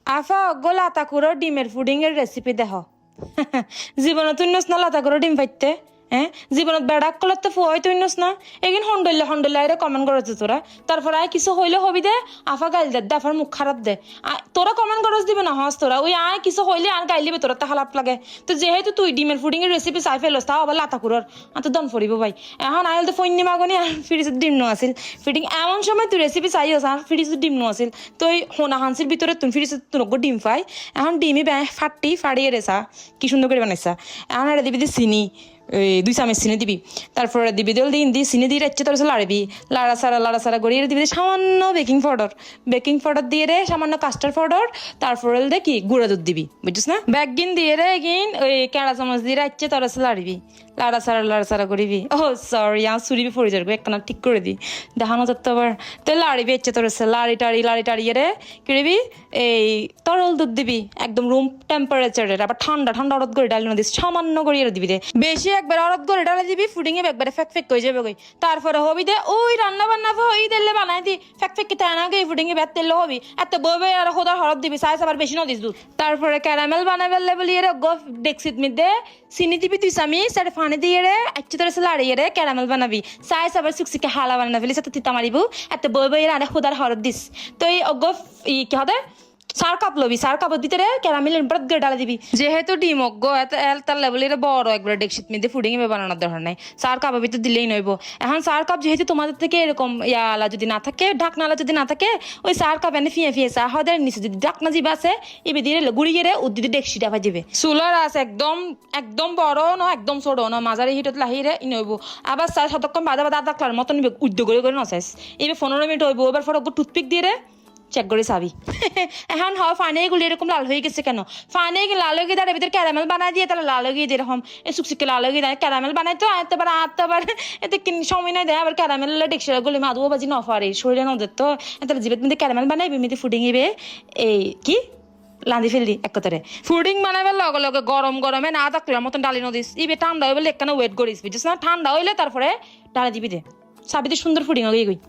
আফা অগ্গ লাতাকুরো ডিমের পুডিং এর রেসিপি দেহ জীবনত উন্নস না লাতাকুরো ডিম পাইতে হ্যাঁ জীবনত বেড়াক কলত তো ফুয়াই তো উন্নস না এগিন হন্ডল্লা এর কমেন্ট করেছে তোরা তারপর আয় কিছু হইলে হবি দে আফা গাইল দে আফার মুখ খারাপ দে তোরা কমেন্ট করস দিবে না হস তোরা ওই আয় কিছু হইলে আর গাইলিবে তোরা তা হালাপ লাগে তো যেহেতু তুই ডিমের পুডিং এর রেসিপি চাই ফেলস তাও আবার লাতাকুরোর তো দন ফরিব ভাই এখন আইল তো ফৈন্য মাগনি আর ফ্রিজের ডিম নো আছিল ফিটিং এমন সময় তুই রেসিপি চাইস আর ফ্রিজের ডিম নো আছিল তো ওই হোনা হানসির ভিতরে তুমি ফ্রিজের তোর ডিম পাই এখন ডিমই ফাটিয়ে রেসা কি সুন্দর করে বানাইছা এখন এটা দিবি চিনি ওই 2 চামচ চিনি দিবি তারপরে দিবি দল দিন দি চিনি দিয়ে রাখছে তারপর লাড়বি লাড়া সারা গড়িয়ে দিবি সামান্য বেকিং পাউডার দিয়ে রে সামান্য কাস্টার্ড পাউডার তারপরে দে কি গুঁড়া দুধ দিবি বুঝছিস না ব্যাগিন দিয়ে রে এগিন ওই কেড়া চামচ দিয়ে রাখছে তারপর লাড়বি লাড়া সারা করিবি ও সরি আমার চুরিবি পড়ে যাবে একখানা ঠিক করে দি দেখানো যাচ্ছে আবার তো লাড়বি ইচ্ছে তোর লাড়ি টাড়িয়ে রে কিড়বি এই তরল দুধ দিবি একদম রুম টেম্পারেচারের আবার ঠান্ডা অরদ করে ডালি না দিস সামান্য করিয়ে দিবি রে বেশি একবার অরদ করে ডালে দিবি ফুডিং এ একবারে ফেক হয়ে যাবে গই তারপরে হবি দে ওই রান্না বান্না ওই দিলে বানাই দি ফেক কি তাই না গই ফুডিং এ বেত তেলে হবি এত বইবে আর খোদার হরদ দিবি সাইজ আবার বেশি না দিস দুধ তারপরে ক্যারামেল বানাবে বলিয়ে রে গো ডেক্সিট মধ্যে চিনি দিবি 2 চামচ আর পানি দিয়ে রে আচ্ছা তোর লাড়িয়ে রে ক্যারামেল বানাবি সাইজ আবার সুকসিকে হালা বানাবি ফেলি সাথে তিতা মারিবু এত বইবে আর খোদার হরদ দিস তো এই অগো কি হবে 4 কাপ লবি 4 কাপ দিতে রে ক্যারামেল ব্রত গড়ে ডালে দিবি যেহেতু ডিম অগ্গ এত তার লেভেলের বড় একবার ডেকশিট মধ্যে ফুডিং এ বানানোর দরকার নাই 4 কাপ ভিতর দিলেই নইব এখন 4 কাপ যেহেতু তোমাদের থেকে এরকম ইয়ালা যদি না থাকে ঢাকনালা যদি না থাকে ওই 4 কাপ এনে ফিয়ে চা হদের নিচে যদি ঢাকনা জিবা আছে ইবে দিয়ে গুড়িয়ে রে উদ্দিদি ডেকশিটা ভাজিবে সুলার আছে একদম বড় না একদম ছোট না মাঝারি হিটত লাহিরে নইব আবার 4 শতকম বাদা দাকলার মতন উদ্যোগ করে নসাইস ইবে 15 মিনিট হইব এবার ফটো টুথপিক দিয়ে রে চেক করে চাবি এখন ফানেগুলি এরকম লাল হয়ে গেছে কেন ফানে লাল হয়ে তার ভিতরে ক্যারামেল বানাই দিয়ে তাহলে লাল হয়ে যেরকম এই সুকসিকে লাল হয়ে দেয় ক্যারামেল বানাই তো আবার এতে সময় নাই দেয় আবার ক্যারামেল ডেকশিরা গুলি মাদুও বাজি নফারে শরীরে নদের তো তাহলে জীবের মধ্যে ক্যারামেল বানাইবি মেয়েদের ফুডিং ইবে এই কি লান্দি ফেলদি এক কথারে ফুডিং বানাবার লগে গরমে না থাকলে মতন ডালি নদিস ইবে ঠান্ডা হইলে একখানে ওয়েট করিস বুঝছিস না ঠান্ডা হইলে তারপরে ডালি দিবি দে চাবিতে সুন্দর ফুডিং হয়ে গই